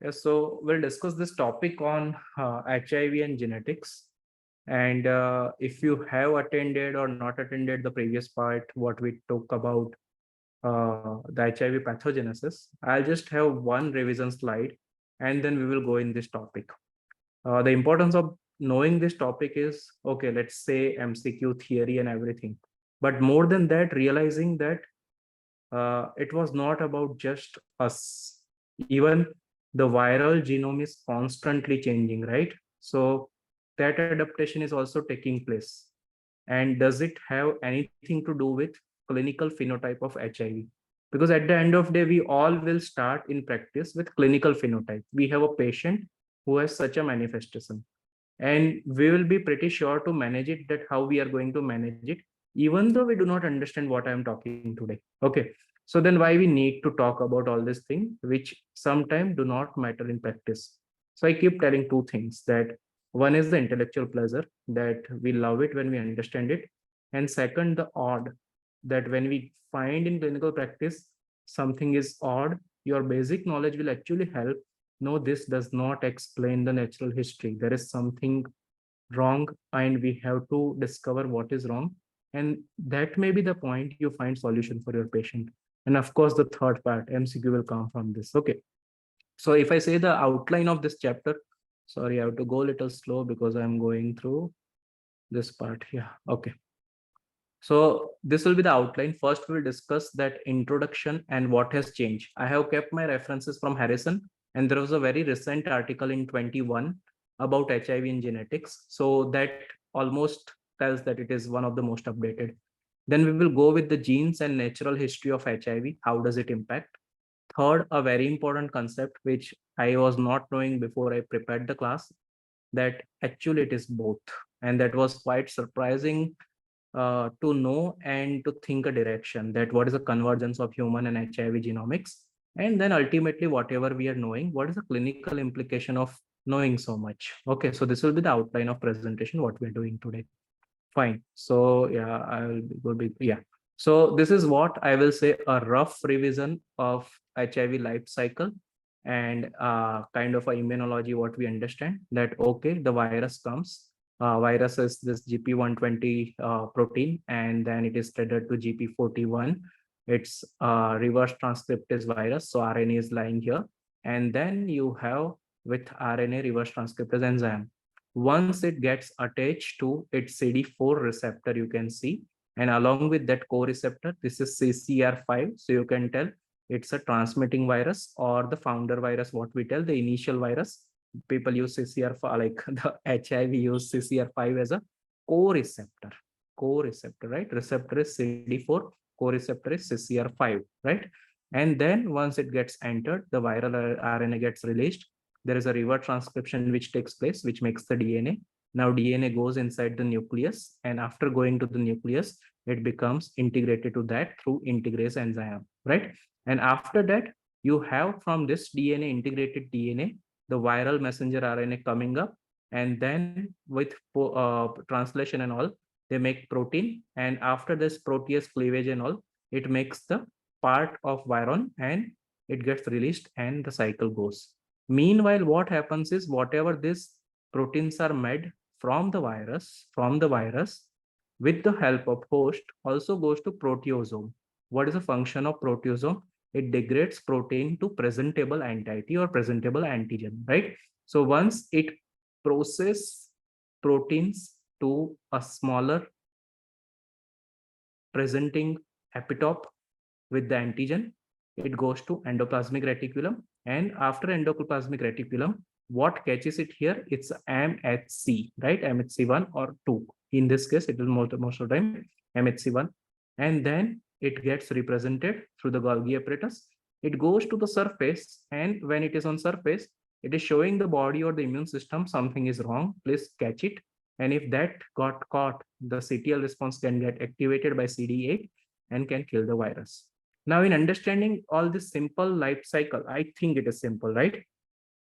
Yes, so we'll discuss this topic on HIV and genetics. And if you have attended or not attended the previous part, what we talk about the HIV pathogenesis, I'll just have one revision slide and then we will go in this topic. The importance of knowing this topic is okay, let's say MCQ theory and everything. But more than that, realizing that it was not about just us. Even the viral genome is constantly changing, right? So that adaptation is also taking place. And does it have anything to do with clinical phenotype of HIV? Because at the end of the day, we all will start in practice with clinical phenotype. We have a patient who has such a manifestation, and we will be pretty sure to manage it, that how we are going to manage it, even though we do not understand what I am talking today. Okay, so then why we need to talk about all these things which sometimes do not matter in practice? So I keep telling two things, that one is the intellectual pleasure, that we love it when we understand it, and second, the odd, that when we find in clinical practice something is odd, your basic knowledge will actually help. No, this does not explain the natural history. There is something wrong, and we have to discover what is wrong. And that may be the point you find solution for your patient. And of course, the third part, MCQ, will come from this. Okay. So if I say the outline of this chapter, sorry, I have to go a little slow because I'm going through this part. Yeah. Okay. So this will be the outline. First, we'll discuss that introduction and what has changed. I have kept my references from Harrison, and there was a very recent article in 21 about HIV in genetics. So that almost tells that it is one of the most updated. Then we will go with the genes and natural history of HIV. How does it impact? Third, a very important concept which I was not knowing before I prepared the class, that actually it is both. And that was quite surprising to know and to think a direction, that what is the convergence of human and HIV genomics. And then ultimately, whatever we are knowing, what is the clinical implication of knowing so much? Okay, so this will be the outline of presentation, what we're doing today. Fine. So yeah, yeah. So this is what I will say, a rough revision of HIV life cycle, and kind of a immunology, what we understand, that okay, the virus comes. Virus is this GP120 protein, and then it is threaded to GP41. It's reverse transcriptase virus. So RNA is lying here. And then you have with RNA reverse transcriptase enzyme. Once it gets attached to its CD4 receptor, you can see, and along with that co-receptor, this is CCR5. So you can tell it's a transmitting virus, or the founder virus, what we tell, the initial virus. People use CCR5, like the HIV use CCR5 as a co-receptor. Co-receptor, right? Receptor is CD4, co-receptor is CCR5, right? And then once it gets entered, the viral RNA gets released. There is a reverse transcription which takes place, which makes the DNA. Now DNA goes inside the nucleus, and after going to the nucleus, it becomes integrated to that through integrase enzyme, right? And after that, you have from this DNA, integrated DNA, the viral messenger RNA coming up, and then with translation and all, they make protein. And after this protease cleavage and all, it makes the part of viron, and it gets released, and the cycle goes. Meanwhile, what happens is, whatever these proteins are made from the virus, with the help of host, also goes to proteasome. What is the function of proteasome? It degrades protein to presentable entity or presentable antigen, right? So once it process proteins to a smaller presenting epitope with the antigen, it goes to endoplasmic reticulum. And after endoplasmic reticulum, what catches it here? It's MHC, right? MHC1 or 2. In this case, it is most of the time MHC1. And then it gets represented through the Golgi apparatus. It goes to the surface, and when it is on surface, it is showing the body or the immune system something is wrong. Please catch it. And if that got caught, the CTL response can get activated by CD8 and can kill the virus. Now, in understanding all this simple life cycle, I think it is simple, right?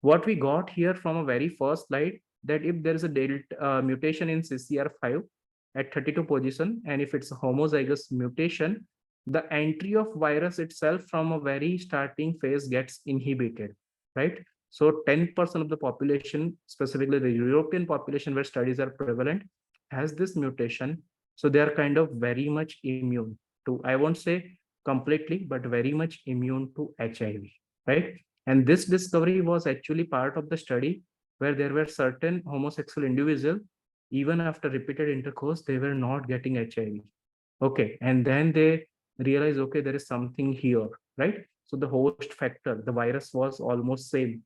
What we got here from a very first slide, that if there is a mutation in CCR5 at 32 position, and if it's a homozygous mutation, the entry of virus itself from a very starting phase gets inhibited, right? So 10% of the population, specifically the European population where studies are prevalent, has this mutation. So they are kind of very much immune to, I won't say completely, but very much immune to HIV, right? And this discovery was actually part of the study where there were certain homosexual individuals, even after repeated intercourse, they were not getting HIV. Okay. And then they realize, okay, there is something here, right? So the host factor, the virus was almost same,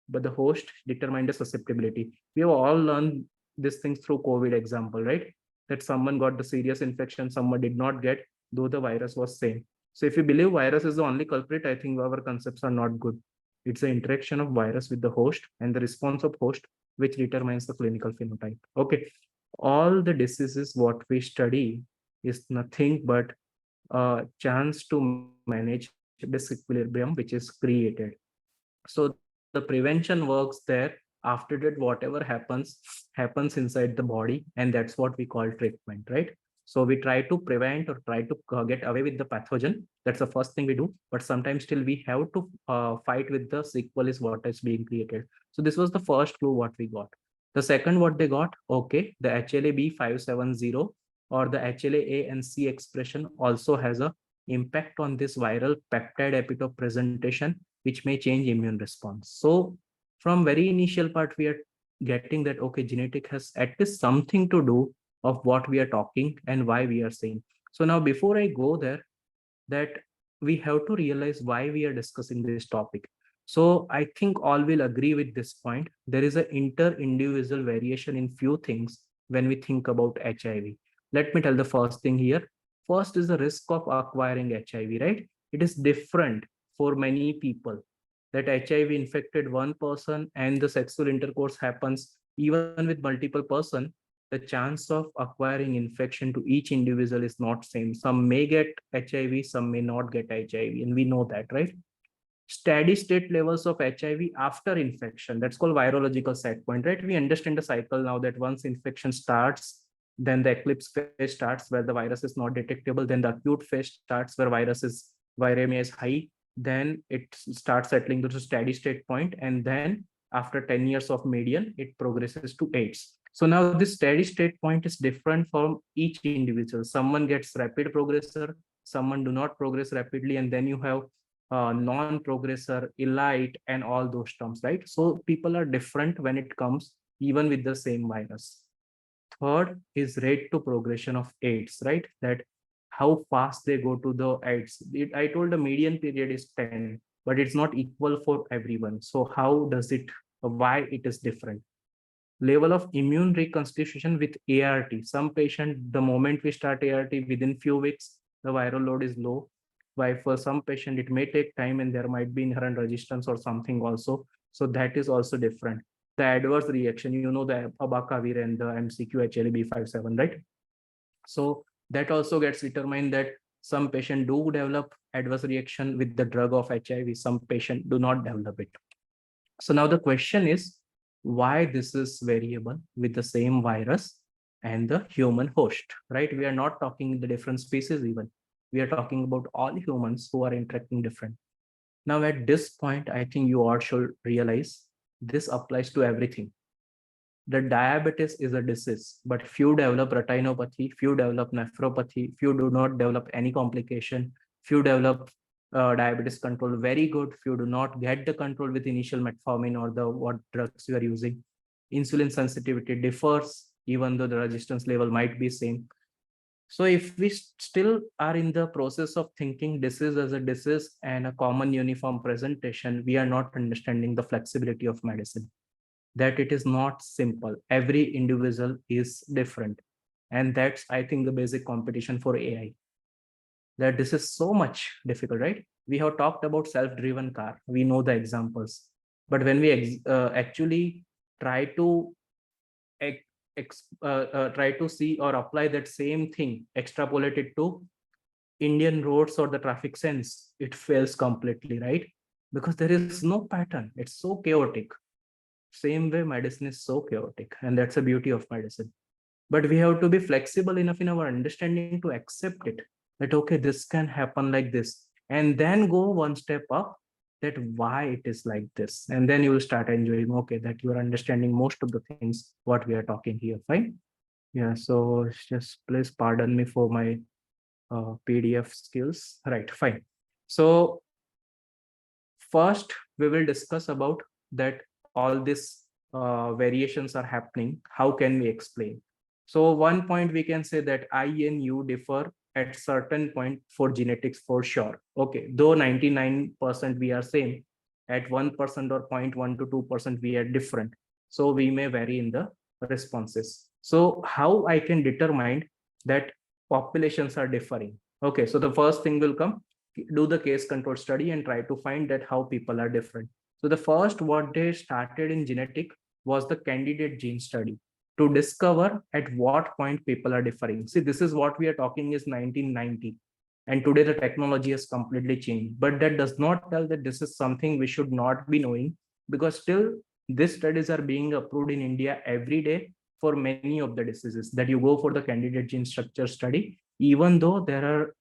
but the host determined the susceptibility. We have all learned these things through COVID example, right? That someone got the serious infection, someone did not get, though the virus was same. So if you believe virus is the only culprit, I think our concepts are not good. It's the interaction of virus with the host and the response of host which determines the clinical phenotype. Okay. All the diseases what we study is nothing but a chance to manage disequilibrium which is created. So the prevention works there. After that, whatever happens inside the body, and that's what we call treatment, right? So we try to prevent or try to get away with the pathogen. That's the first thing we do, but sometimes still we have to fight with the sequel is what is being created. So this was the first clue what we got. The second what they got, okay, the HLA-B570 or the HLA-A and C expression also has a impact on this viral peptide epitope presentation, which may change immune response. So from very initial part, we are getting that, okay, genetic has at least something to do of what we are talking and why we are saying. So now before I go there, that we have to realize why we are discussing this topic. So I think all will agree with this point. There is an inter-individual variation in few things when we think about HIV. Let me tell the first thing here. First is the risk of acquiring HIV, right? It is different for many people that HIV infected one person and the sexual intercourse happens even with multiple person, the chance of acquiring infection to each individual is not same. Some may get HIV, some may not get HIV, and we know that, right? Steady state levels of HIV after infection, that's called virological set point, right? We understand the cycle now that once infection starts, then the eclipse phase starts where the virus is not detectable, then the acute phase starts where viremia is high, then it starts settling to the steady state point, and then after 10 years of median, it progresses to AIDS. So now this steady state point is different from each individual. Someone gets rapid progressor, someone do not progress rapidly, and then you have non-progressor, elite, and all those terms, right? So people are different when it comes even with the same virus. Third is rate to progression of AIDS, right? That how fast they go to the AIDS. I told the median period is 10, but it's not equal for everyone. So how does it, why it is different? Level of immune reconstitution with ART. Some patient, the moment we start ART, within few weeks, the viral load is low. Why for some patient, it may take time and there might be inherent resistance or something also. So that is also different. The adverse reaction, you know, the abacavir and the MCQ HLA-B57, right? So that also gets determined that some patient do develop adverse reaction with the drug of HIV, some patient do not develop it. So now the question is, why this is variable with the same virus and the human host, right? We are not talking the different species even. We are talking about all humans who are interacting different. Now at this point, I think you all should realize this applies to everything. The diabetes is a disease, but few develop retinopathy, few develop nephropathy, few do not develop any complication, few develop diabetes control very good, few do not get the control with initial metformin or the what drugs you are using. Insulin sensitivity differs, even though the resistance level might be same. So if we still are in the process of thinking disease as a disease and a common uniform presentation, we are not understanding the flexibility of medicine, that it is not simple. Every individual is different. And that's, I think, the basic competition for AI. That this is so much difficult, right? We have talked about self-driven car. We know the examples. But when we actually try to try to see or apply that same thing, extrapolate it to Indian roads or the traffic sense, it fails completely, right? Because there is no pattern. It's so chaotic. Same way, medicine is so chaotic, and that's the beauty of medicine. But we have to be flexible enough in our understanding to accept it. That okay, this can happen like this, and then go one step up that why it is like this. And then you will start enjoying, okay, that you are understanding most of the things what we are talking here. Fine. Yeah. So just please pardon me for my PDF skills. Right. Fine. So first, we will discuss about that all these variations are happening. How can we explain? So one point we can say that I and U differ at certain point for genetics for sure. Okay, though 99% we are same, at 1% or 0.1 to 2% we are different. So we may vary in the responses. So how I can determine that populations are differing? Okay, so the first thing will come, do the case control study and try to find that how people are different. So the first what they started in genetic was the candidate gene study to discover at what point people are differing. See, this is what we are talking is 1990. And today the technology has completely changed. But that does not tell that this is something we should not be knowing, because still these studies are being approved in India every day for many of the diseases that you go for the candidate gene structure study, even though there are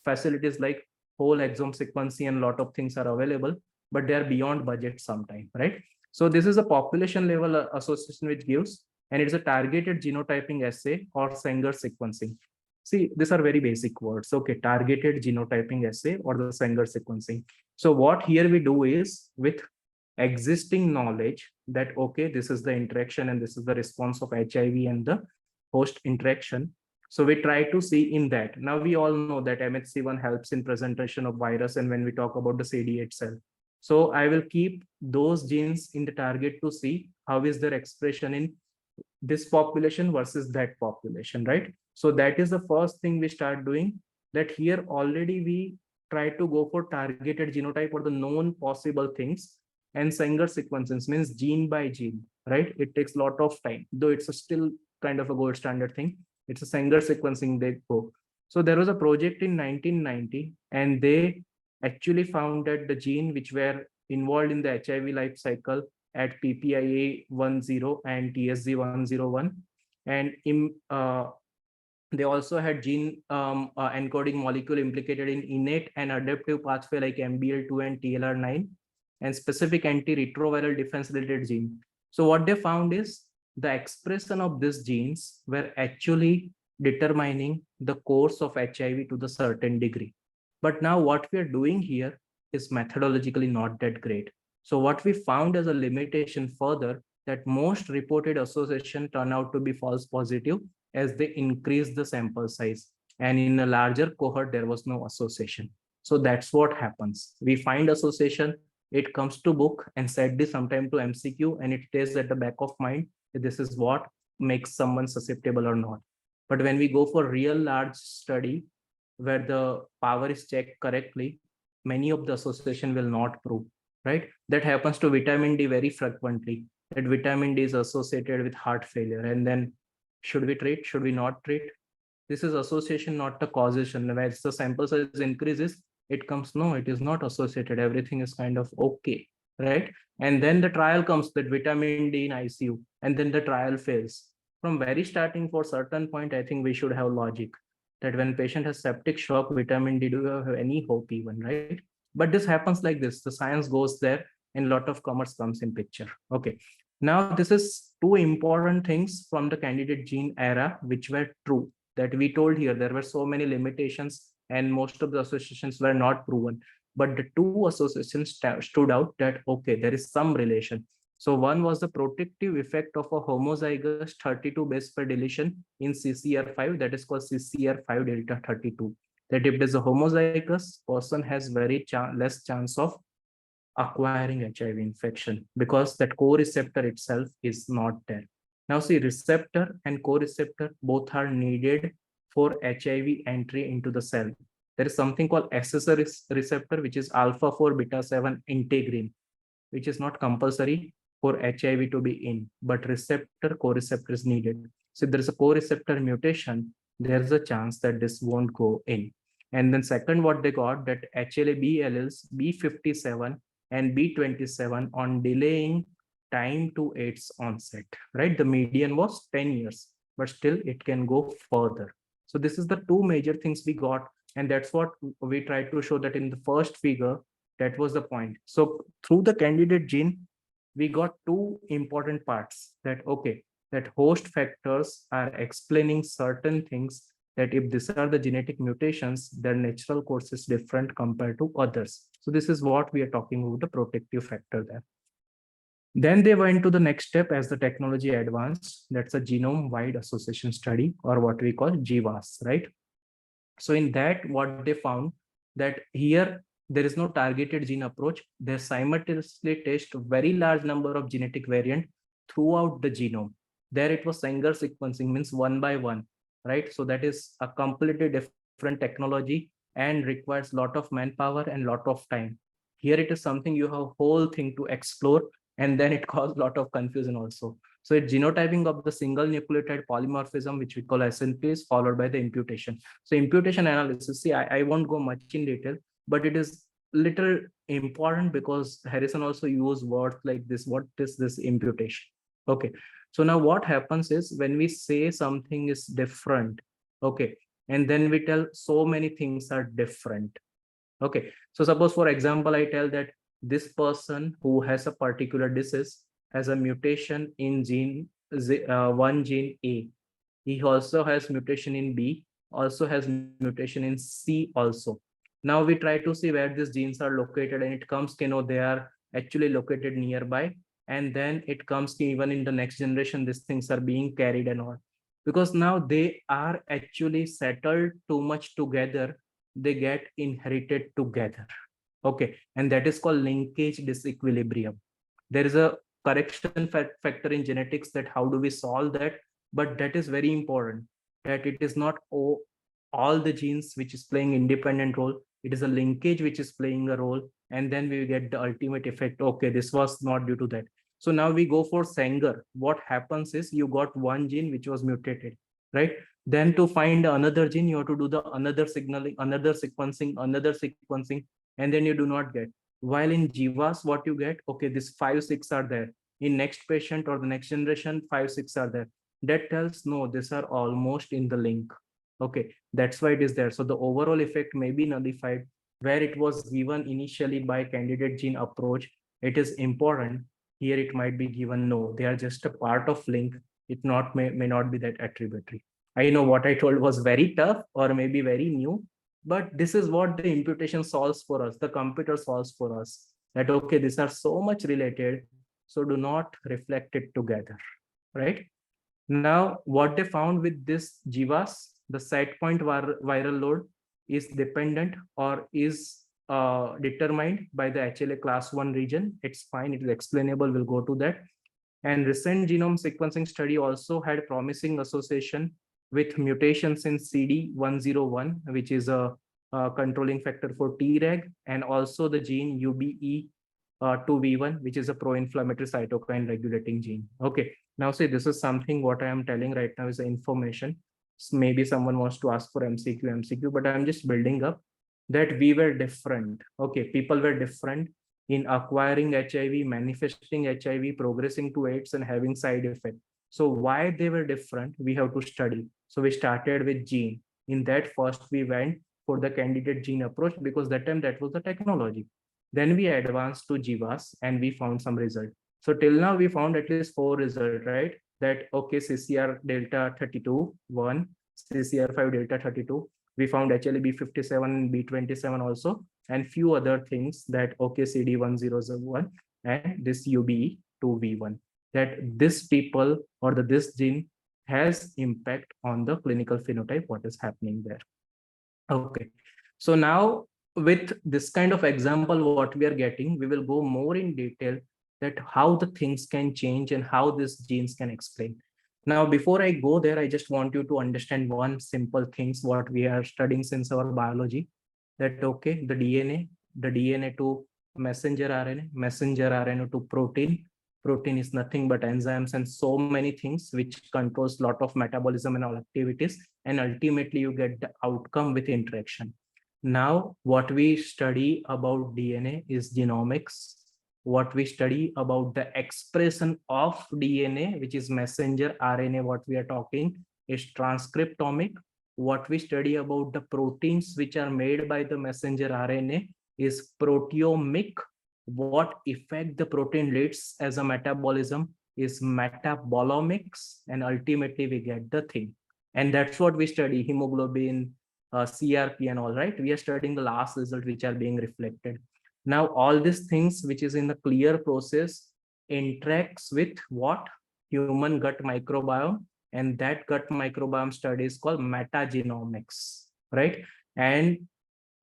facilities like whole exome sequencing and a lot of things are available, but they are beyond budget sometime, right? So this is a population level association which gives, and it's a targeted genotyping assay or Sanger sequencing. See, these are very basic words. Okay, targeted genotyping assay or the Sanger sequencing. So what here we do is with existing knowledge that, okay, this is the interaction and this is the response of HIV and the host interaction. So we try to see in that. Now we all know that MHC1 helps in presentation of virus and when we talk about the CD8 cell. So I will keep those genes in the target to see how is their expression in this population versus that population, right? So that is the first thing we start doing, that here already we try to go for targeted genotype or the known possible things, and Sanger sequences means gene by gene, right? It takes a lot of time, though it's a still kind of a gold standard thing. It's a Sanger sequencing they go. So there was a project in 1990 and they actually found that the gene which were involved in the HIV life cycle at PPIA10 and TSG101. And they also had gene encoding molecule implicated in innate and adaptive pathway like MBL2 and TLR9, and specific antiretroviral defense related gene. So what they found is the expression of these genes were actually determining the course of HIV to the certain degree. But now what we are doing here is methodologically not that great. So what we found as a limitation further, that most reported association turn out to be false positive as they increase the sample size. And in a larger cohort, there was no association. So that's what happens. We find association, it comes to book and set this sometime to MCQ, and it stays at the back of mind. This is what makes someone susceptible or not. But when we go for real large study where the power is checked correctly, many of the association will not prove, right? That happens to vitamin D very frequently, that vitamin D is associated with heart failure. And then should we treat, should we not treat? This is association, not the causation. As the sample size increases, it comes, no, it is not associated. Everything is kind of okay, right? And then the trial comes, that vitamin D in ICU, and then the trial fails. From very starting, for certain point, I think we should have logic that when patient has septic shock, vitamin D, do you have any hope even, right? But this happens like this. The science goes there and a lot of commerce comes in picture. Okay. Now, this is two important things from the candidate gene era, which were true, that we told here. There were so many limitations and most of the associations were not proven. But the two associations stood out that, okay, there is some relation. So one was the protective effect of a homozygous 32 base pair deletion in CCR5, that is called CCR5 delta 32. That if there's a homozygous, person has very less chance of acquiring HIV infection because that co-receptor itself is not there. Now see, receptor and co-receptor both are needed for HIV entry into the cell. There is something called accessory receptor, which is alpha 4 beta 7 integrin, which is not compulsory for HIV to be in, but receptor co-receptor is needed. So if there is a co-receptor mutation, there's a chance that this won't go in. And then second, what they got, that HLA-B alleles B57 and B27 on delaying time to AIDS onset, right? The median was 10 years, but still it can go further. So this is the two major things we got. And that's what we tried to show, that in the first figure, That was the point. So through the candidate gene, we got two important parts that, okay, that host factors are explaining certain things, that if these are the genetic mutations, their natural course is different compared to others. So this is what we are talking about, the protective factor there. Then they went to the next step as the technology advanced. That's a genome-wide association study, or what we call GWAS, right? So in that, what they found that here there is no targeted gene approach. They simultaneously test very large number of genetic variant throughout the genome. There it was Sanger sequencing, means one by one, right? So that is a completely different technology and requires lot of manpower and lot of time. Here it is something you have whole thing to explore, and then it caused a lot of confusion also. So it's genotyping of the single nucleotide polymorphism, which we call SNP, is followed by the imputation. So imputation analysis, see, I won't go much in detail, but it is little important because Harrison also used words like this. What is this imputation? Okay. So now what happens is when we say something is different, okay, and then we tell so many things are different. Okay. So suppose, for example, I tell that this person who has a particular disease has a mutation in one gene A. He also has mutation in B, also has mutation in C also. Now we try to see where these genes are located, and it comes, they are actually located nearby. And then it comes even in the next generation, these things are being carried and all. Because now they are actually settled too much together, they get inherited together. Okay. And that is called linkage disequilibrium. There is a correction factor in genetics, that how do we solve that? But that is very important, that it is not all the genes which is playing independent role. It is a linkage which is playing a role, and then we get the ultimate effect. Okay, this was not due to that. So now we go for Sanger. What happens is you got one gene which was mutated, right? Then to find another gene, you have to do the another signaling, another sequencing, and then you do not get. While in GWAS, what you get, okay, this 5, 6 are there. In next patient or the next generation, 5, 6 are there. That tells no, these are almost in the link. Okay, that's why it is there. So the overall effect may be nullified where it was given initially by candidate gene approach. It is important. Here it might be given no, they are just a part of link. It may not be that attributary. I know what I told was very tough or maybe very new, but this is what the imputation solves for us. The computer solves for us, that okay, these are so much related, so do not reflect it together, right? Now, what they found with this GWAS, the set point viral load is dependent or is determined by the HLA class 1 region. It's fine, it is explainable, we'll go to that. And recent genome sequencing study also had promising association with mutations in CD101, which is a controlling factor for Treg, and also the gene UBE2V1, which is a pro-inflammatory cytokine regulating gene. Okay, now see, this is something what I am telling right now is information. Maybe someone wants to ask for MCQ, but I'm just building up that we were different. Okay, people were different in acquiring HIV, manifesting HIV, progressing to AIDS, and having side effect. So why they were different, we have to study. So we started with gene. In that, first we went for the candidate gene approach, because that time that was the technology. Then we advanced to GWAS and we found some result. So till now we found at least 4 results, right? That okay, CCR delta 32, 1, CCR5 delta 32. We found HLA-B57 and B27 also, and few other things, that okay, CD101 and this UBE2V1, that this people or this gene has impact on the clinical phenotype, what is happening there. Okay, so now with this kind of example what we are getting, we will go more in detail that how the things can change and how these genes can explain. Now before I go there, I just want you to understand one simple things what we are studying since our biology, that okay, the DNA to messenger RNA to protein is nothing but enzymes and so many things which controls lot of metabolism and all activities, and ultimately you get the outcome with interaction. Now what we study about DNA is genomics. What we study about the expression of DNA, which is messenger RNA, what we are talking is transcriptomic. What we study about the proteins which are made by the messenger RNA is proteomic. What effect the protein leads as a metabolism is metabolomics, and ultimately we get the thing. And that's what we study, hemoglobin, CRP and all, right? We are studying the last result which are being reflected. Now, all these things which is in the clear process interacts with what? Human gut microbiome, and that gut microbiome study is called metagenomics, right? And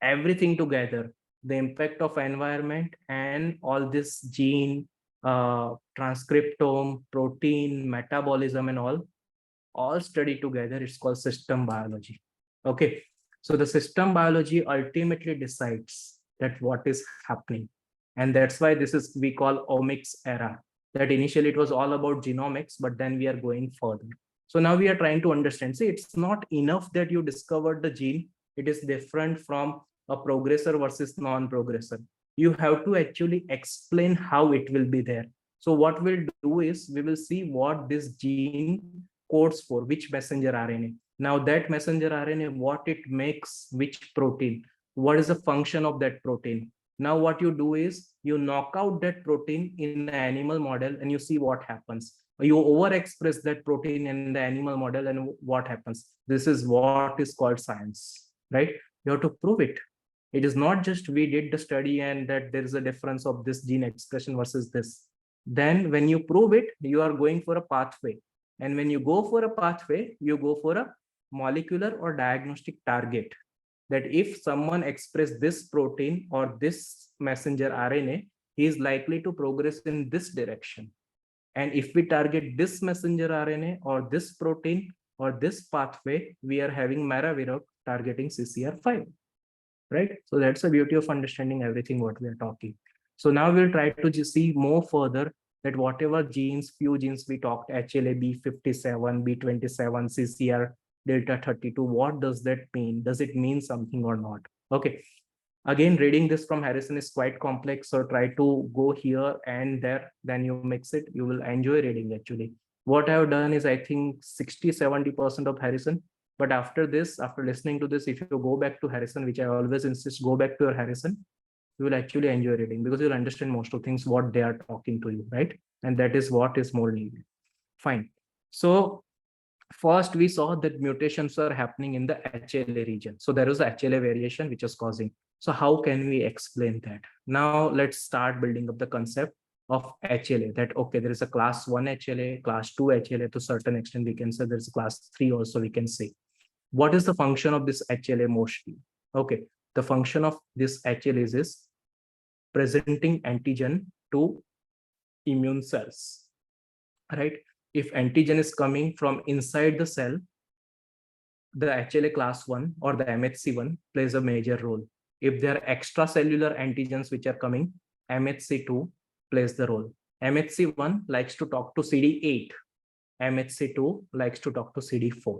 everything together, the impact of environment and all this gene, transcriptome, protein, metabolism and all studied together, it's called system biology. Okay, so the system biology ultimately decides that what is happening, and that's why this is we call omics era. That initially it was all about genomics, but then we are going further. So now we are trying to understand, see, it's not enough that you discovered the gene. It is different from a progressor versus non-progressor. You have to actually explain how it will be there. So what we'll do is we will see what this gene codes for, which messenger RNA. Now that messenger RNA, what it makes, which protein, what is the function of that protein. Now what you do is you knock out that protein in the animal model and you see what happens. You overexpress that protein in the animal model and what happens. This is what is called science, right? You have to prove it. It is not just we did the study and that there is a difference of this gene expression versus this. Then when you prove it, you are going for a pathway. And when you go for a pathway, you go for a molecular or diagnostic target. That if someone express this protein or this messenger RNA, he is likely to progress in this direction. And if we target this messenger RNA or this protein or this pathway, we are having Maravirok targeting CCR5, right? So that's the beauty of understanding everything what we are talking. So now we'll try to just see more further that whatever genes, few genes we talked, HLA B57, B27, CCR delta 32, what does that mean? Does it mean something or not? Okay. Again, reading this from Harrison is quite complex, so try to go here and there, then you mix it. You will enjoy reading actually. What I have done is I think 60-70% of Harrison. But after this, after listening to this, if you go back to Harrison, which I always insist, go back to your Harrison, you will actually enjoy reading because you'll understand most of things what they are talking to you, right? And that is what is more needed. Fine. So first we saw that mutations are happening in the HLA region. So there is a HLA variation which is causing. So how can we explain that? Now let's start building up the concept of HLA, that okay, there is a class 1 HLA, class 2 HLA. To a certain extent we can say there's a class 3 also, we can say. What is the function of this HLA mostly? Okay, the function of this HLA is presenting antigen to immune cells, right? If antigen is coming from inside the cell, the HLA class 1 or the MHC1 plays a major role. If there are extracellular antigens which are coming, MHC2 plays the role. MHC1 likes to talk to CD8. MHC2 likes to talk to CD4.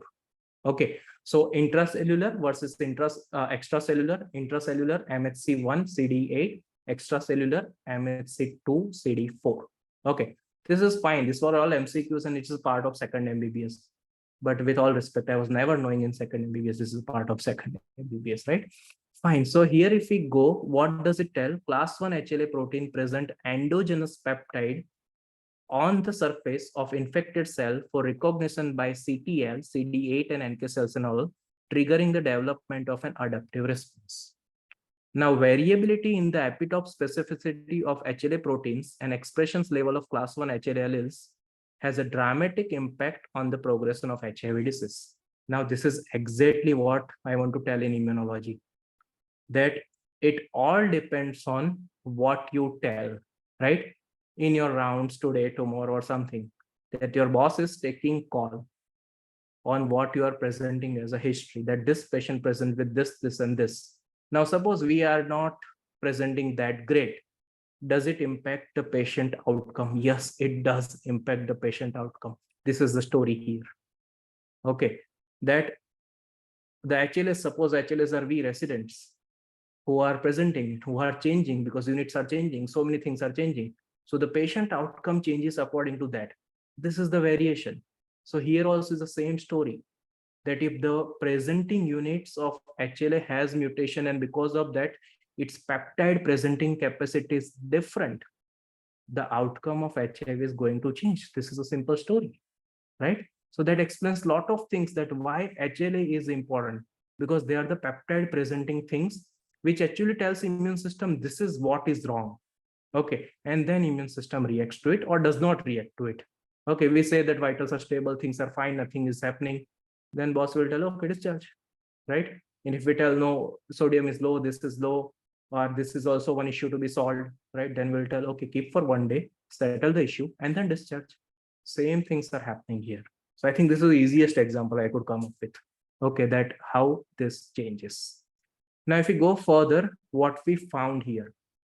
Okay, so intracellular versus extracellular. Intracellular MHC1 CD8, extracellular MHC2 CD4. Okay, this is fine. These were all MCQs and it is part of second MBBS. But with all respect, I was never knowing in second MBBS this is part of second MBBS, right? Fine. So here if we go, what does it tell? Class 1 HLA protein present endogenous peptide on the surface of infected cell for recognition by CTL, CD8 and NK cells and all, triggering the development of an adaptive response. Now, variability in the epitope specificity of HLA proteins and expressions level of class 1 HLA alleles has a dramatic impact on the progression of HIV disease. Now, this is exactly what I want to tell in immunology, that it all depends on what you tell, right? In your rounds today, tomorrow or something, that your boss is taking call on what you are presenting as a history, that this patient present with this and this. Now, suppose we are not presenting that great. Does it impact the patient outcome? Yes, it does impact the patient outcome. This is the story here. Okay, that the HLS, suppose HLS are we residents who are presenting, who are changing because units are changing, so many things are changing. So the patient outcome changes according to that. This is the variation. So here also is the same story, that if the presenting units of HLA has mutation and because of that its peptide presenting capacity is different, the outcome of HIV is going to change. This is a simple story, right? So that explains a lot of things, that why HLA is important, because they are the peptide presenting things which actually tells immune system this is what is wrong. Okay, and then immune system reacts to it or does not react to it. Okay, we say that vitals are stable, things are fine, nothing is happening. Then boss will tell, okay, discharge, right? And if we tell no, sodium is low, this is low, or this is also one issue to be solved, right? Then we'll tell, okay, keep for one day, settle the issue, and then discharge. Same things are happening here. So I think this is the easiest example I could come up with. Okay, that how this changes. Now, if we go further, what we found here,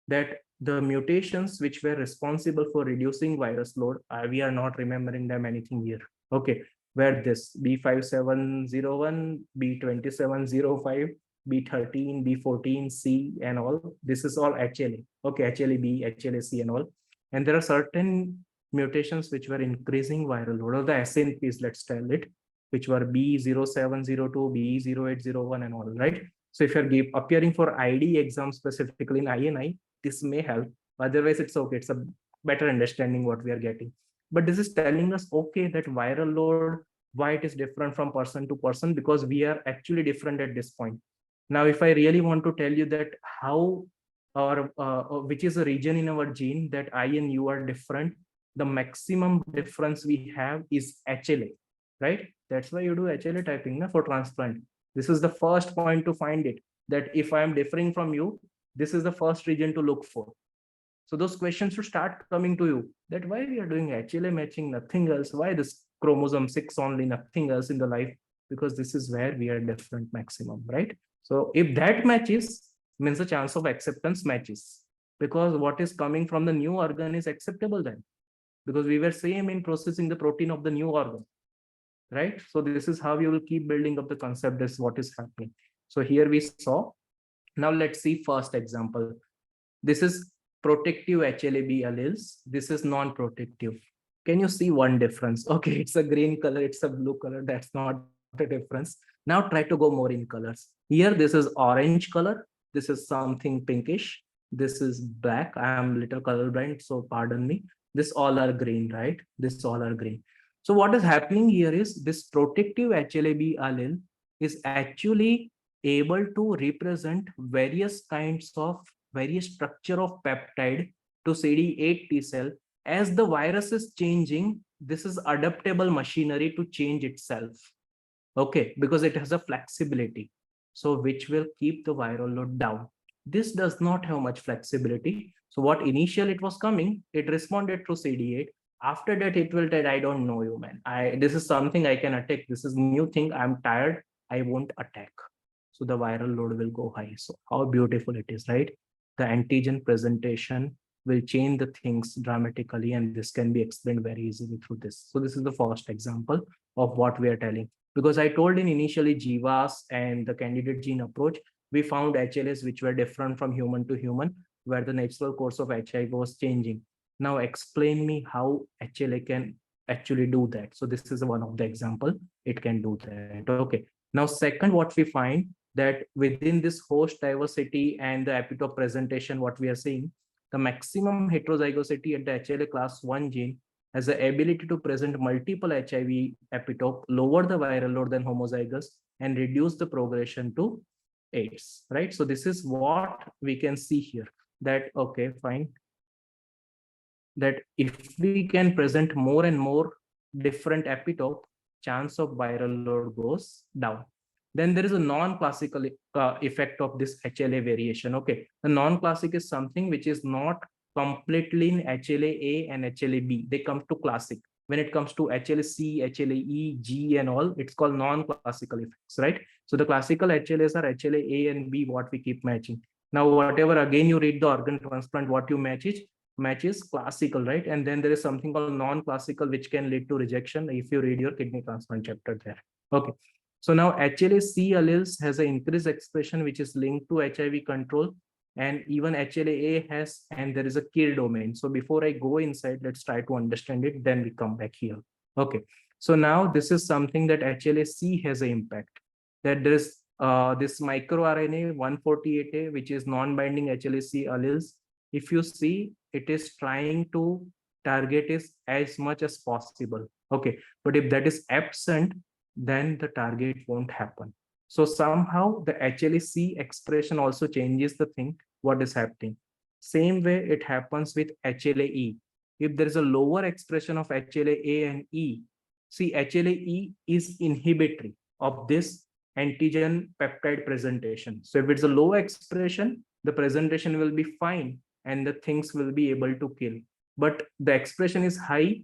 that the mutations which were responsible for reducing virus load, we are not remembering them anything here. Okay, where this B5701, B2705, B13, B14, C, and all, this is all HLA. Okay, HLA-B, HLA-C, and all. And there are certain mutations which were increasing viral load, or the SNPs, let's tell it, which were B0702, B0801, and all, right? So if you're appearing for ID exam specifically in INI, this may help. Otherwise, it's okay. It's a better understanding what we are getting. But this is telling us, okay, that viral load, why it is different from person to person, because we are actually different at this point. Now, if I really want to tell you that how, or which is a region in our gene that I and you are different, the maximum difference we have is HLA, right? That's why you do HLA typing for transplant. This is the first point to find it, that if I am differing from you, this is the first region to look for. So those questions should start coming to you, that why we are doing HLA matching, nothing else, why this chromosome 6 only, nothing else in the life, because this is where we are different maximum, right? So if that matches, means the chance of acceptance matches, because what is coming from the new organ is acceptable then, because we were same in processing the protein of the new organ, right? So this is how you will keep building up the concept, is what is happening. So here we saw. Now let's see first example. This is protective HLA-B alleles. This is non-protective. Can you see one difference? Okay, it's a green color, it's a blue color. That's not a difference. Now try to go more in colors. Here, this is orange color. This is something pinkish. This is black. I am little colorblind, so pardon me. This all are green, right? This all are green. So what is happening here is this protective HLA-B allele is actually able to represent various kinds of various structure of peptide to CD8 T cell. As the virus is changing, this is adaptable machinery to change itself. Okay, because it has a flexibility, so which will keep the viral load down. This does not have much flexibility. So what initially it was coming, it responded to CD8. After that, it will tell, I don't know you, man. This is something I can attack. This is new thing. I'm tired. I won't attack. So the viral load will go high. So how beautiful it is, right? The antigen presentation will change the things dramatically, and this can be explained very easily through this. So this is the first example of what we are telling. Because I told in initially GWAS and the candidate gene approach, we found HLAs which were different from human to human, where the natural course of HIV was changing. Now explain me how HLA can actually do that. So this is one of the example, it can do that. Okay. Now, second, what we find that within this host diversity and the epitope presentation, what we are seeing, the maximum heterozygosity at the HLA class 1 gene has the ability to present multiple HIV epitope, lower the viral load than homozygous, and reduce the progression to AIDS, right? So this is what we can see here, that, okay, fine, that if we can present more and more different epitope, chance of viral load goes down. Then there is a non-classical effect of this HLA variation. Okay, the non-classic is something which is not completely in HLA-A and HLA-B. They come to classic. When it comes to HLA-C, HLA-E, G, and all, it's called non-classical effects, right? So the classical HLAs are HLA-A and B, what we keep matching. Now, whatever, again, you read the organ transplant, what you matches classical, right? And then there is something called non-classical, which can lead to rejection if you read your kidney transplant chapter there. Okay. So now HLA-C alleles has an increased expression, which is linked to HIV control, and even HLA-A has, and there is a kill domain. So before I go inside, let's try to understand it, then we come back here. Okay. So now this is something that HLA-C has an impact, that there is this microRNA 148A, which is non-binding HLA-C alleles, if you see, it is trying to target is as much as possible. Okay, but if that is absent, then the target won't happen. So somehow the HLA-C expression also changes the thing, what is happening. Same way it happens with HLA-E. If there is a lower expression of HLA-A and E, see, HLA-E is inhibitory of this antigen peptide presentation. So if it's a low expression, the presentation will be fine and the things will be able to kill. But the expression is high,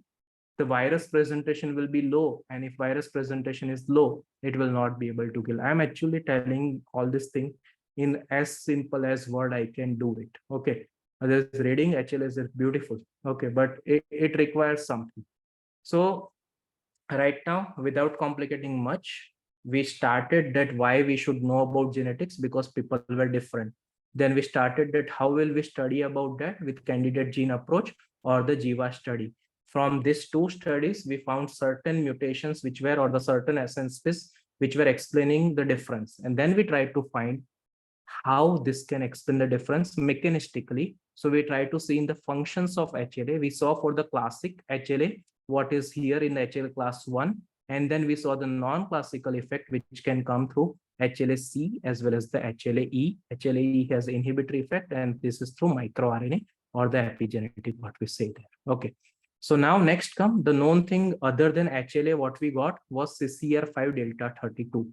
the virus presentation will be low. And if virus presentation is low, it will not be able to kill. I'm actually telling all this thing in as simple as word I can do it. Okay. Others reading HLS is beautiful. Okay, but it requires something. So right now, without complicating much, we started that why we should know about genetics, because people were different. Then we started that how will we study about that with candidate gene approach or the Jiva study. From these two studies, we found certain mutations which were, or the certain essences which were explaining the difference. And then we tried to find how this can explain the difference mechanistically. So we try to see in the functions of HLA. We saw for the classic HLA what is here in the HLA class 1, and then we saw the non-classical effect which can come through HLA-C as well as the HLA-E. HLA-E has inhibitory effect, and this is through microRNA or the epigenetic, what we say there. Okay. So now next come the known thing other than HLA, what we got was CCR5 delta 32.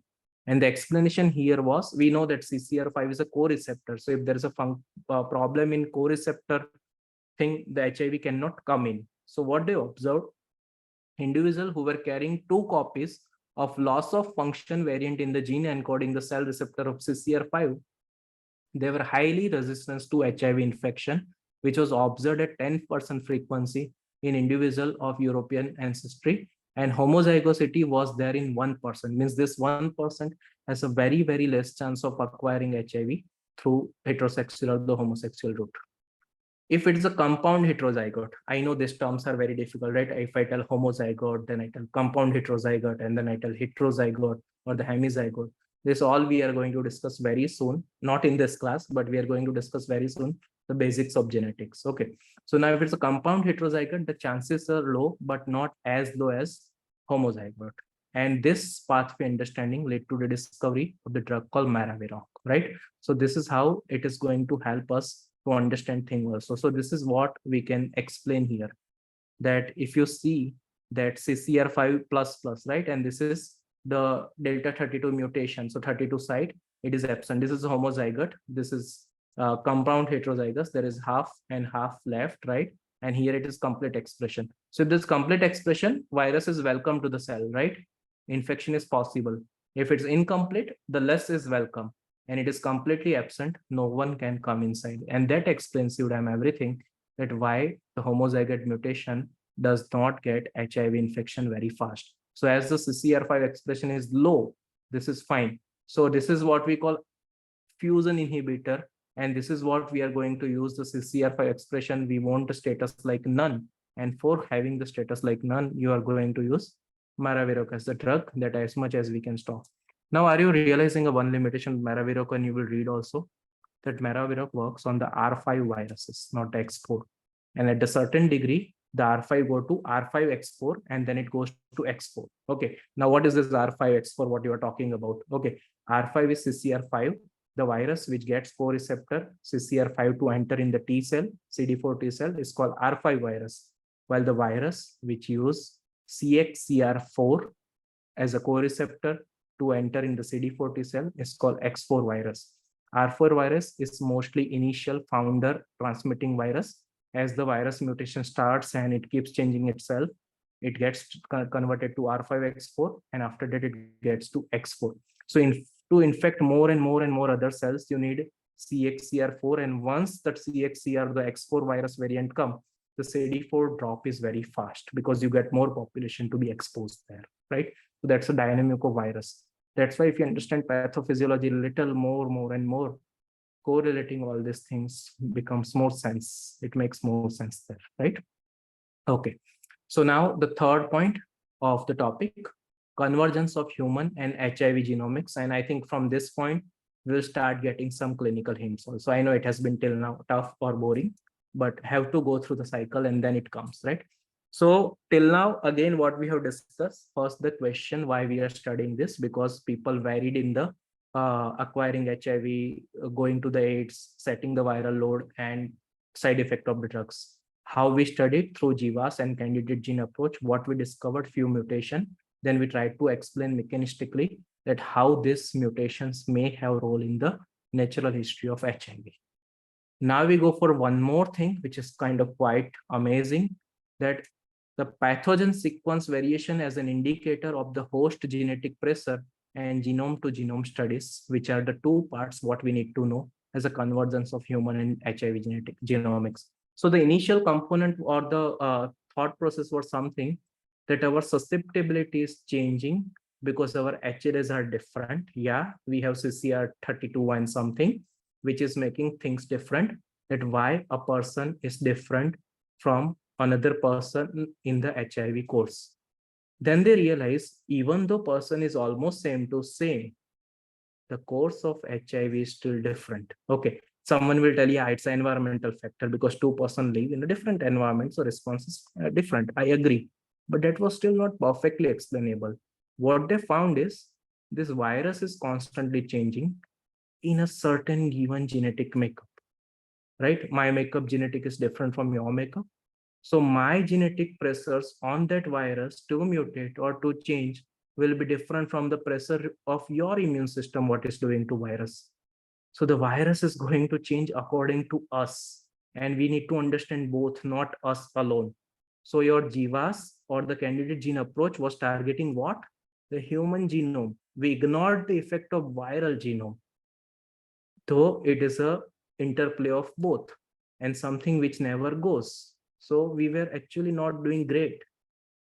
And the explanation here was, we know that CCR5 is a co-receptor. So if there is a problem in co-receptor thing, the HIV cannot come in. So what they observed, individuals who were carrying 2 copies of loss of function variant in the gene encoding the cell receptor of CCR5, they were highly resistant to HIV infection, which was observed at 10% frequency in individual of European ancestry, and homozygosity was there in 1%. Means this 1% has a very, very less chance of acquiring HIV through heterosexual or the homosexual route. If it is a compound heterozygote, I know these terms are very difficult, right? If I tell homozygote, then I tell compound heterozygote, and then I tell heterozygote or the hemizygote. This all we are going to discuss very soon, not in this class, but we are going to discuss very soon the basics of genetics. Okay. So now if it's a compound heterozygote, the chances are low, but not as low as homozygote. And this pathway understanding led to the discovery of the drug called Maraviroc, right? So this is how it is going to help us to understand things also. So this is what we can explain here, that if you see that CCR5 plus plus, right? And this is the delta 32 mutation. So 32 site, it is absent. This is homozygote. This is compound heterozygous. There is half and half left, right? And here it is complete expression. So if this complete expression, virus is welcome to the cell, right? Infection is possible. If it's incomplete, the less is welcome. And it is completely absent, no one can come inside. And that explains you damn everything, that why the homozygote mutation does not get HIV infection very fast. So as the CCR5 expression is low, this is fine. So this is what we call fusion inhibitor. And this is what we are going to use the CCR5 expression. We want a status like none. And for having the status like none, you are going to use Maraviroc as the drug that as much as we can stop. Now, are you realizing a one limitation of Maraviroc, and you will read also that Maraviroc works on the R5 viruses, not the X4. And at a certain degree, the R5 go to R5 X4 and then it goes to X4. Okay. Now, what is this R5 X4? What you are talking about? Okay. R5 is CCR5, the virus which gets co-receptor CCR5 to enter in the T cell, CD4 T cell is called R5 virus, while the virus which use CXCR4 as a co-receptor to enter in the CD4 T cell is called X4 virus. R4 virus is mostly initial founder transmitting virus. As the virus mutation starts and it keeps changing itself, it gets converted to R5X4, and after that it gets to X4. So to infect more and more and more other cells, you need CXCR4, and once that CXCR, the X4 virus variant come, the CD4 drop is very fast because you get more population to be exposed there, right? So that's a dynamic of virus. That's why if you understand pathophysiology a little more and more, correlating all these things becomes more sense. It makes more sense there, right? Okay. So now the third point of the topic, convergence of human and HIV genomics. And I think from this point, we'll start getting some clinical hints also. I know it has been till now tough or boring, but have to go through the cycle and then it comes, right? So till now, again, what we have discussed, first the question why we are studying this, because people varied in the acquiring HIV, going to the AIDS, setting the viral load, and side effect of the drugs. How we studied through GWAS and candidate gene approach, what we discovered, few mutation. Then we tried to explain mechanistically that how these mutations may have role in the natural history of HIV. Now we go for one more thing, which is kind of quite amazing, that the pathogen sequence variation as an indicator of the host genetic pressure and genome to genome studies, which are the two parts what we need to know as a convergence of human and HIV genetic genomics. So the initial component or the thought process was something that our susceptibility is changing because our HLAs are different. Yeah, we have CCR32 and something, which is making things different, that why a person is different from another person in the HIV course. Then they realize even though person is almost same to same, the course of HIV is still different. Okay, someone will tell you, yeah, it's an environmental factor because two person live in a different environment, so responses are different. I agree, but that was still not perfectly explainable. What they found is this virus is constantly changing in a certain given genetic makeup, right? My makeup genetic is different from your makeup. So my genetic pressures on that virus to mutate or to change will be different from the pressure of your immune system, what is doing to virus. So the virus is going to change according to us. And we need to understand both, not us alone. So your GWAS or the candidate gene approach was targeting what? The human genome. We ignored the effect of viral genome, though it is a interplay of both and something which never goes. So we were actually not doing great.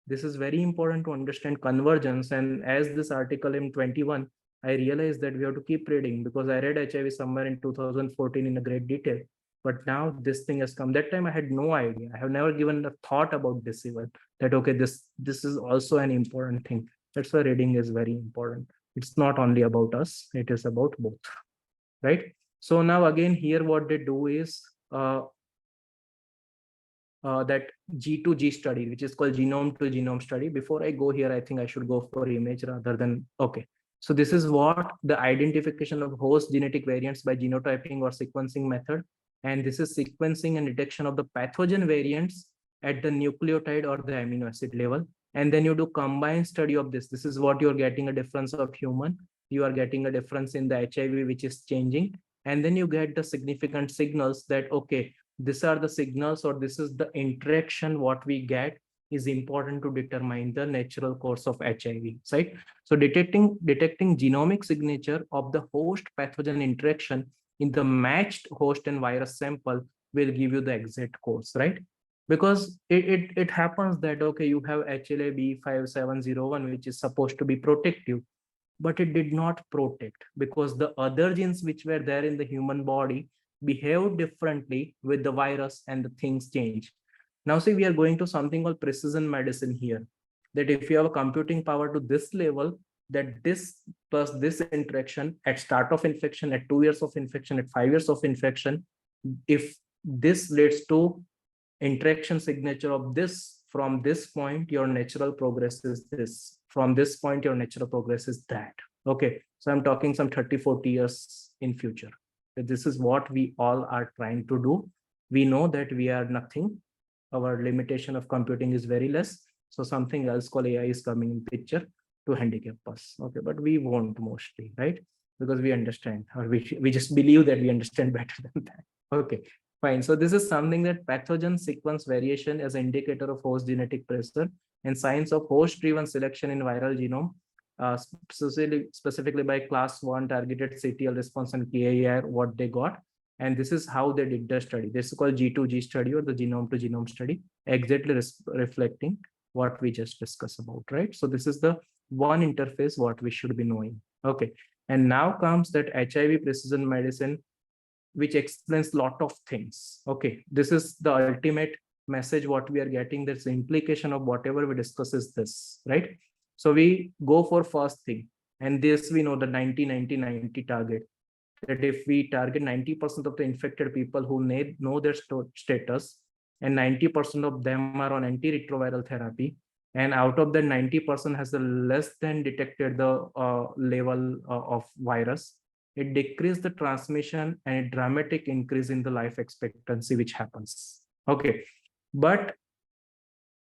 This is very important to understand convergence. And as this article in 21, I realized that we have to keep reading because I read HIV somewhere in 2014 in a great detail. But now this thing has come. That time I had no idea. I have never given a thought about this even. That okay, this is also an important thing. That's why reading is very important. It's not only about us, it is about both, right? So now again here what they do is that G2G study, which is called genome to genome study. Before I go here, I think I should go for image rather than, okay. So this is what the identification of host genetic variants by genotyping or sequencing method. And this is sequencing and detection of the pathogen variants at the nucleotide or the amino acid level. And then you do combined study of this. This is what you're getting a difference of human. You are getting a difference in the HIV, which is changing. And then you get the significant signals that, okay, these are the signals or this is the interaction what we get is important to determine the natural course of HIV, right? So detecting genomic signature of the host pathogen interaction in the matched host and virus sample will give you the exact course, right? Because it happens that, okay, you have HLA B5701, which is supposed to be protective, but it did not protect because the other genes which were there in the human body behave differently with the virus and the things change. Now see, we are going to something called precision medicine here, that if you have a computing power to this level, that this plus this interaction at start of infection, at 2 years of infection, at 5 years of infection, if this leads to interaction signature of this, from this point your natural progress is this, from this point your natural progress is that. Okay, so I'm talking some 30-40 years in future. This is what we all are trying to do. We know that we are nothing, our limitation of computing is very less, so something else called AI is coming in picture to handicap us. Okay, but we won't mostly, right? Because we understand, or we just believe that we understand better than that. Okay, fine. So this is something that pathogen sequence variation as an indicator of host genetic pressure and signs of host-driven selection in viral genome, specifically by class 1 targeted CTL response and KIR, what they got. And this is how they did the study. This is called G2G study or the genome to genome study, exactly reflecting what we just discussed about, right? So this is the one interface what we should be knowing. Okay, and now comes that HIV precision medicine, which explains a lot of things. Okay, this is the ultimate message what we are getting. That's the implication of whatever we discuss is this, right? So we go for first thing. And this we know the 90-90-90 target. That if we target 90% of the infected people who know their status, and 90% of them are on antiretroviral therapy, and out of the 90% has the less than detected the level of virus, it decreases the transmission and a dramatic increase in the life expectancy which happens. Okay, but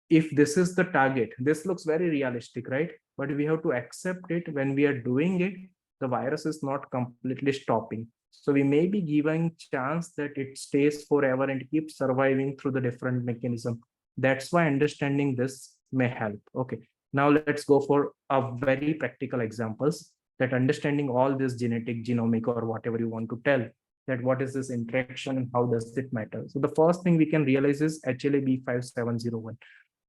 if this is the target, this looks very realistic, right? But we have to accept it. When we are doing it, the virus is not completely stopping. So we may be giving chance that it stays forever and keeps surviving through the different mechanism. That's why understanding this may help. Okay, now let's go for a very practical examples, that understanding all this genetic, genomic, or whatever you want to tell, that what is this interaction and how does it matter. So the first thing we can realize is HLA B5701.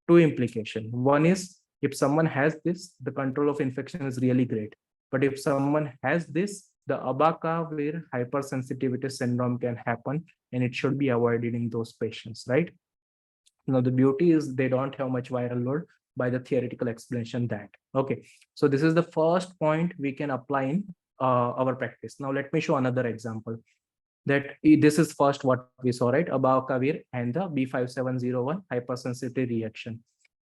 Two implication. One is, if someone has this, the control of infection is really great. But if someone has this, the abacavir hypersensitivity syndrome can happen, and it should be avoided in those patients, right? Now the beauty is they don't have much viral load by the theoretical explanation that. Okay, so this is the first point we can apply in our practice. Now let me show another example. That this is first what we saw, right? Abacavir and the B5701 hypersensitivity reaction.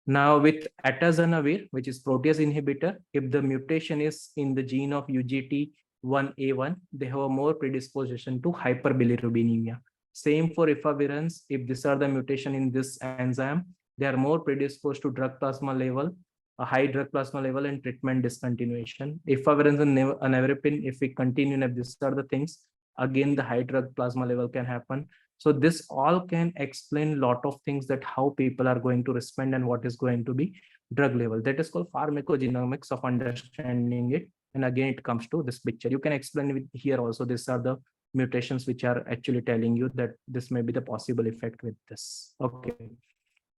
Now with atazanavir, which is protease inhibitor, if the mutation is in the gene of UGT1A1, they have a more predisposition to hyperbilirubinemia. Same for efavirenz. If these are the mutation in this enzyme, they are more predisposed to drug plasma level, a high drug plasma level, and treatment discontinuation. Efavirenz and nevirapine, if we continue, if these are the things, again the high drug plasma level can happen. So this all can explain a lot of things, that how people are going to respond and what is going to be drug level. That is called pharmacogenomics of understanding it. And again, it comes to this picture. You can explain with here also, these are the mutations which are actually telling you that this may be the possible effect with this. Okay.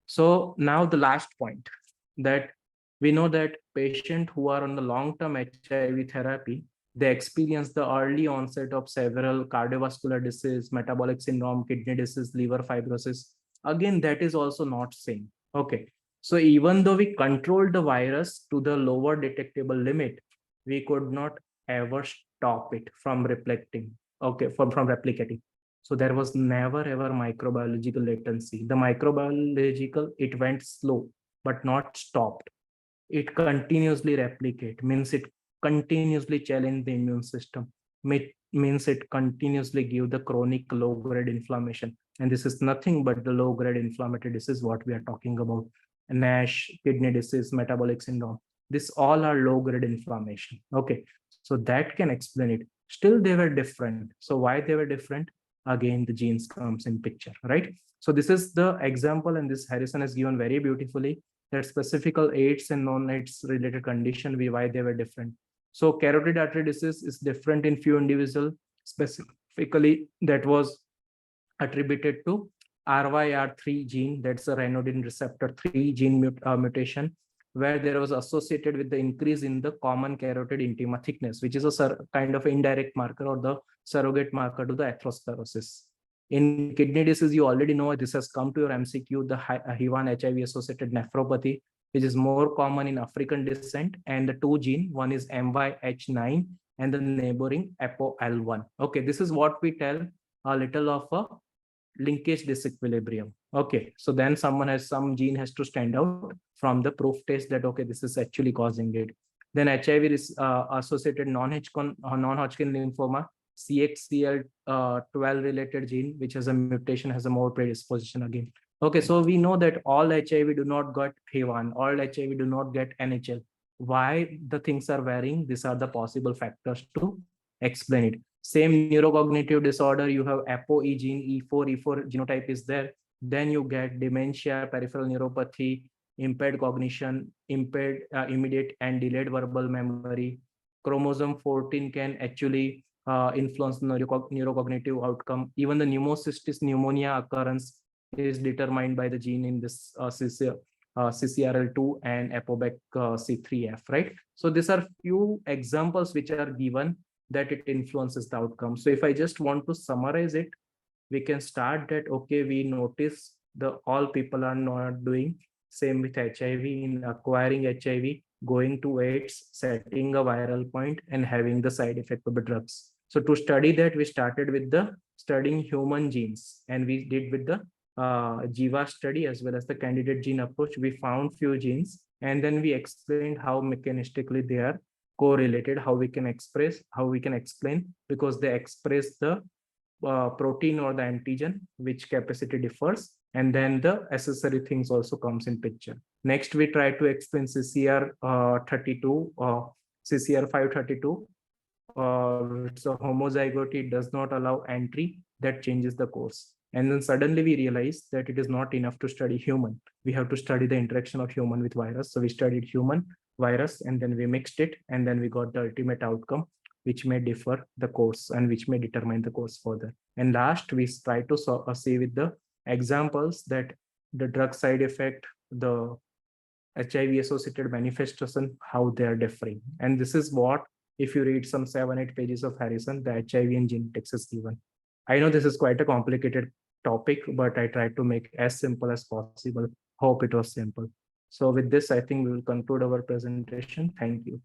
So now the last point, that we know that patients who are on the long-term HIV therapy, they experience the early onset of several cardiovascular disease, metabolic syndrome, kidney disease, liver fibrosis. Again, that is also not same. Okay. So even though we controlled the virus to the lower detectable limit, we could not ever stop it from replicating. Okay, from replicating. So there was never ever microbiological latency. The microbiological, it went slow, but not stopped. It continuously replicate, means it continuously challenge the immune system. Means it continuously give the chronic low grade inflammation. And this is nothing but the low grade inflammatory disease what we are talking about. NASH, kidney disease, metabolic syndrome. This all are low grade inflammation. Okay. So that can explain it. Still they were different. So why they were different? Again, the genes comes in picture, right? So this is the example, and this Harrison has given very beautifully, that specific AIDS and non-AIDS related condition, why they were different. So carotid artery disease is different in few individuals. Specifically, that was attributed to RYR3 gene, that's a ryanodine receptor 3 gene mutation, where there was associated with the increase in the common carotid intima thickness, which is a kind of indirect marker or the surrogate marker to the atherosclerosis. In kidney disease, you already know this has come to your MCQ, the HIVAN HIV associated nephropathy, which is more common in African descent, and the two gene, one is MYH9 and the neighboring ApoL1. Okay, this is what we tell a little of a linkage disequilibrium. Okay, so then some gene has to stand out from the proof test that, okay, this is actually causing it. Then HIV is associated non-Hodgkin lymphoma, CXCL12 related gene, which has a mutation, has a more predisposition again. Okay, so we know that all HIV do not get HIVAN, all HIV do not get NHL. Why the things are varying? These are the possible factors to explain it. Same neurocognitive disorder, you have ApoE gene, E4 genotype is there. Then you get dementia, peripheral neuropathy, impaired cognition, impaired immediate and delayed verbal memory. Chromosome 14 can actually influence neurocognitive outcome. Even the pneumocystis pneumonia occurrence is determined by the gene in this CCRL2 and ApoBec C3F, right? So these are few examples which are given that it influences the outcome. So if I just want to summarize it, we can start that, okay, we notice the all people are not doing same with HIV. In acquiring HIV, going towards setting a viral point and having the side effect of the drugs. So to study that, we started with the studying human genes, and we did with the Jiva study as well as the candidate gene approach. We found few genes, and then we explained how mechanistically they are correlated, how we can express, how we can explain, because they express the protein or the antigen, which capacity differs, and then the accessory things also comes in picture. Next, we try to explain CCR 32 or CCR 532. It's a homozygote, it does not allow entry, that changes the course. And then suddenly we realized that it is not enough to study human. We have to study the interaction of human with virus. So we studied human, virus, and then we mixed it, and then we got the ultimate outcome, which may differ the course and which may determine the course further. And last, we try to see with the examples that the drug side effect, the HIV associated manifestation, how they are differing. And this is what, if you read some 7-8 pages of Harrison, the HIV and genetics is given. I know this is quite a complicated topic, but I tried to make as simple as possible. Hope it was simple. So with this, I think we will conclude our presentation. Thank you.